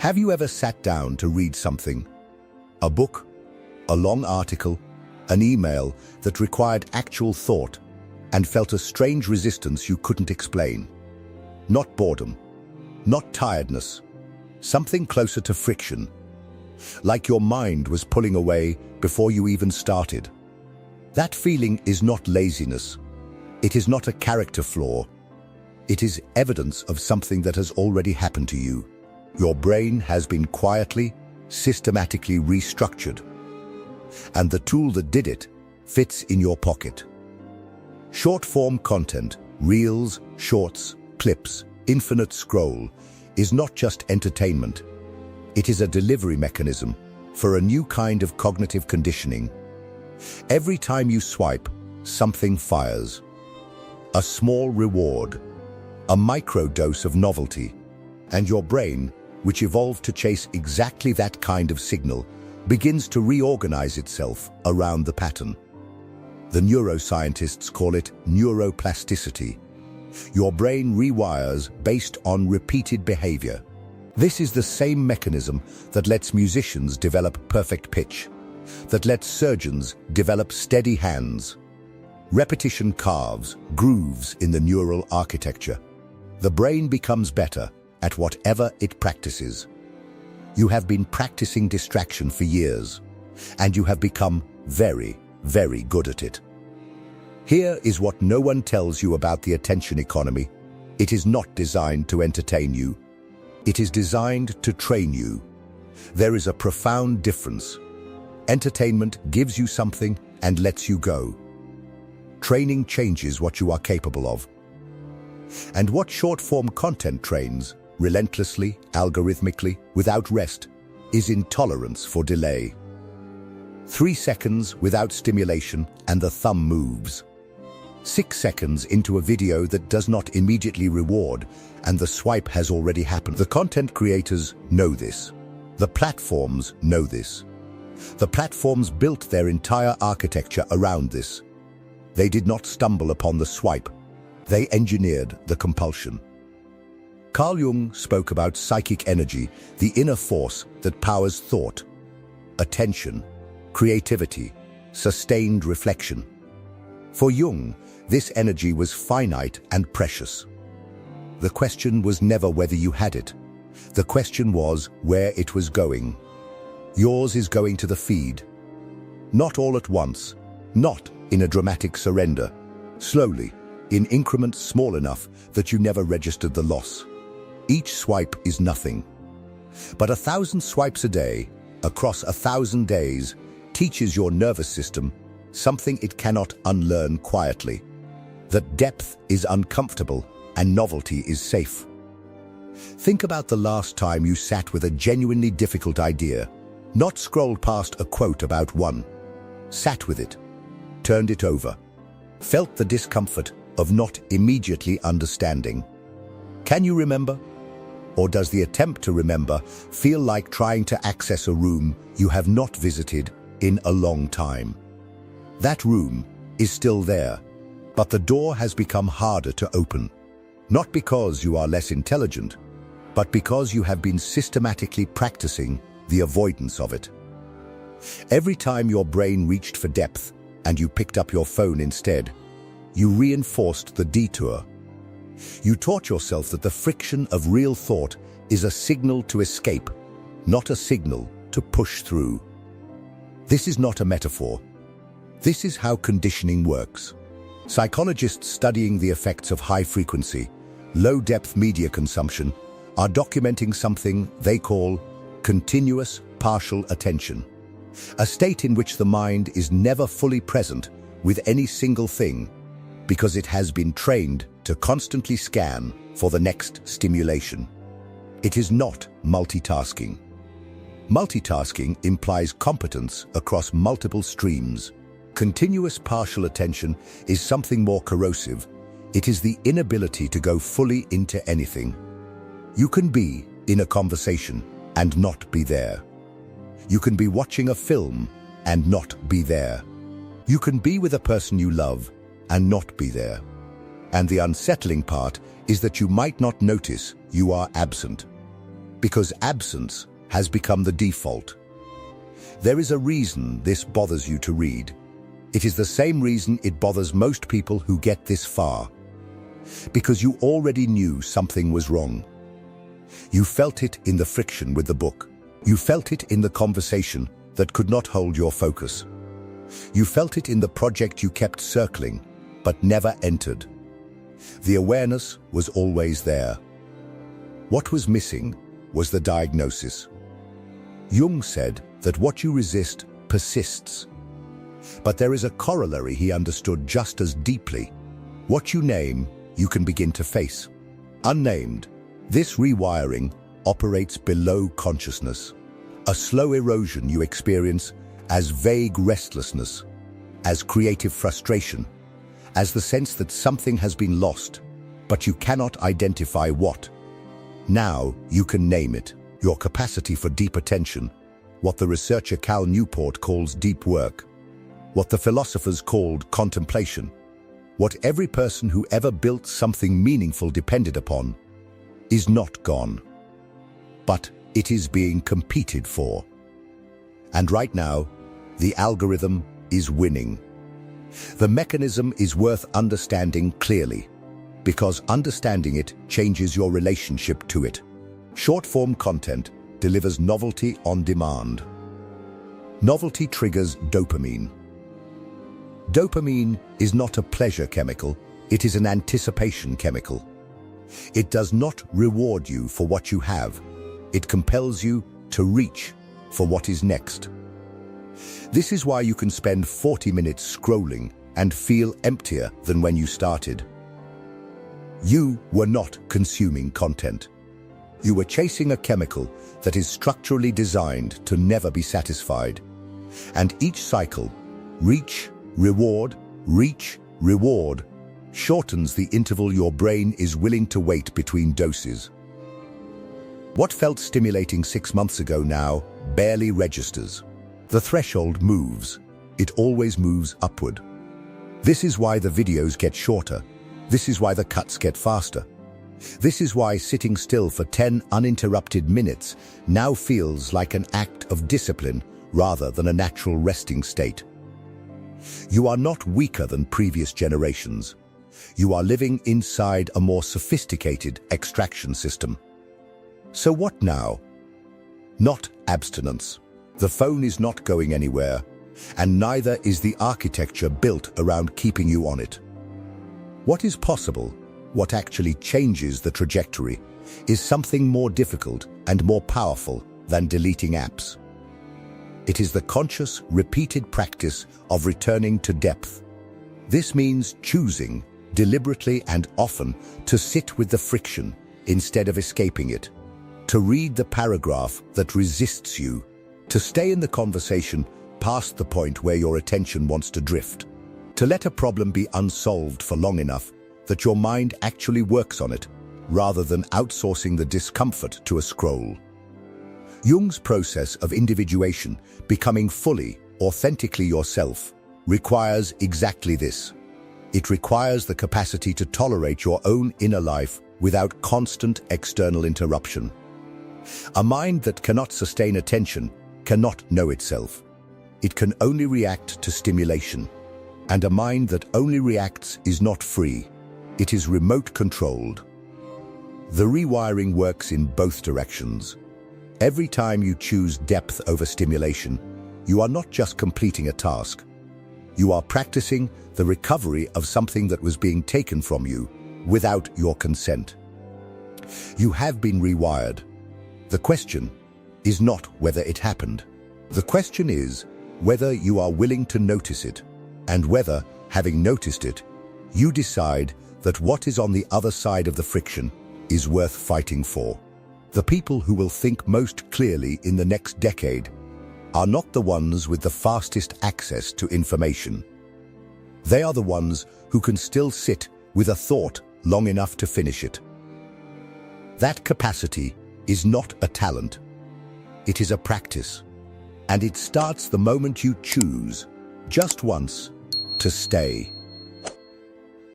Have you ever sat down to read something? A book, a long article, an email that required actual thought and felt a strange resistance you couldn't explain? Not boredom, not tiredness, something closer to friction. Like your mind was pulling away before you even started. That feeling is not laziness. It is not a character flaw. It is evidence of something that has already happened to you. Your brain has been quietly, systematically restructured. And the tool that did it fits in your pocket. Short-form content, reels, shorts, clips, infinite scroll, is not just entertainment. It is a delivery mechanism for a new kind of cognitive conditioning. Every time you swipe, something fires. A small reward, a microdose of novelty, and your brain, which evolved to chase exactly that kind of signal, begins to reorganize itself around the pattern. The neuroscientists call it neuroplasticity. Your brain rewires based on repeated behavior. This is the same mechanism that lets musicians develop perfect pitch, that lets surgeons develop steady hands. Repetition carves grooves in the neural architecture. The brain becomes better at whatever it practices. You have been practicing distraction for years, and you have become very, very good at it. Here is what no one tells you about the attention economy. It is not designed to entertain you. It is designed to train you. There is a profound difference. Entertainment gives you something and lets you go. Training changes what you are capable of. And what short-form content trains, relentlessly, algorithmically, without rest, is intolerance for delay. 3 seconds without stimulation and the thumb moves. 6 seconds into a video that does not immediately reward and the swipe has already happened. The content creators know this. The platforms know this. The platforms built their entire architecture around this. They did not stumble upon the swipe. They engineered the compulsion. Carl Jung spoke about psychic energy, the inner force that powers thought, attention, creativity, sustained reflection. For Jung, this energy was finite and precious. The question was never whether you had it. The question was where it was going. Yours is going to the feed. Not all at once, not in a dramatic surrender, slowly, in increments small enough that you never registered the loss. Each swipe is nothing. But 1,000 swipes a day, across 1,000 days, teaches your nervous system something it cannot unlearn quietly. That depth is uncomfortable and novelty is safe. Think about the last time you sat with a genuinely difficult idea, not scrolled past a quote about one. Sat with it, turned it over, felt the discomfort of not immediately understanding. Can you remember? Or does the attempt to remember feel like trying to access a room you have not visited in a long time? That room is still there, but the door has become harder to open. Not because you are less intelligent, but because you have been systematically practicing the avoidance of it. Every time your brain reached for depth and you picked up your phone instead, you reinforced the detour. You taught yourself that the friction of real thought is a signal to escape, not a signal to push through. This is not a metaphor. This is how conditioning works. Psychologists studying the effects of high-frequency, low-depth media consumption are documenting something they call continuous partial attention, a state in which the mind is never fully present with any single thing because it has been trained to constantly scan for the next stimulation. It is not multitasking. Multitasking implies competence across multiple streams. Continuous partial attention is something more corrosive. It is the inability to go fully into anything. You can be in a conversation and not be there. You can be watching a film and not be there. You can be with a person you love and not be there. And the unsettling part is that you might not notice you are absent. Because absence has become the default. There is a reason this bothers you to read. It is the same reason it bothers most people who get this far. Because you already knew something was wrong. You felt it in the friction with the book. You felt it in the conversation that could not hold your focus. You felt it in the project you kept circling, but never entered. The awareness was always there. What was missing was the diagnosis. Jung said that what you resist persists. But there is a corollary he understood just as deeply. What you name, you can begin to face. Unnamed, this rewiring operates below consciousness. A slow erosion you experience as vague restlessness, as creative frustration, as the sense that something has been lost, but you cannot identify what. Now you can name it. Your capacity for deep attention, what the researcher Cal Newport calls deep work, what the philosophers called contemplation, what every person who ever built something meaningful depended upon, is not gone. But it is being competed for. And right now, the algorithm is winning. The mechanism is worth understanding clearly, because understanding it changes your relationship to it. Short-form content delivers novelty on demand. Novelty triggers dopamine. Dopamine is not a pleasure chemical, it is an anticipation chemical. It does not reward you for what you have. It compels you to reach for what is next. This is why you can spend 40 minutes scrolling and feel emptier than when you started. You were not consuming content. You were chasing a chemical that is structurally designed to never be satisfied. And each cycle, reach, reward, shortens the interval your brain is willing to wait between doses. What felt stimulating 6 months ago now barely registers. The threshold moves. It always moves upward. This is why the videos get shorter. This is why the cuts get faster. This is why sitting still for 10 uninterrupted minutes now feels like an act of discipline rather than a natural resting state. You are not weaker than previous generations. You are living inside a more sophisticated extraction system. So what now? Not abstinence. The phone is not going anywhere, and neither is the architecture built around keeping you on it. What is possible, what actually changes the trajectory, is something more difficult and more powerful than deleting apps. It is the conscious, repeated practice of returning to depth. This means choosing, deliberately and often, to sit with the friction instead of escaping it, to read the paragraph that resists you, to stay in the conversation past the point where your attention wants to drift, to let a problem be unsolved for long enough that your mind actually works on it, rather than outsourcing the discomfort to a scroll. Jung's process of individuation, becoming fully, authentically yourself, requires exactly this. It requires the capacity to tolerate your own inner life without constant external interruption. A mind that cannot sustain attention cannot know itself. It can only react to stimulation. And a mind that only reacts is not free. It is remote-controlled. The rewiring works in both directions. Every time you choose depth over stimulation, you are not just completing a task. You are practicing the recovery of something that was being taken from you without your consent. You have been rewired. The question is not whether it happened. The question is whether you are willing to notice it, and whether, having noticed it, you decide that what is on the other side of the friction is worth fighting for. The people who will think most clearly in the next decade are not the ones with the fastest access to information. They are the ones who can still sit with a thought long enough to finish it. That capacity is not a talent. It is a practice. And it starts the moment you choose, just once, to stay.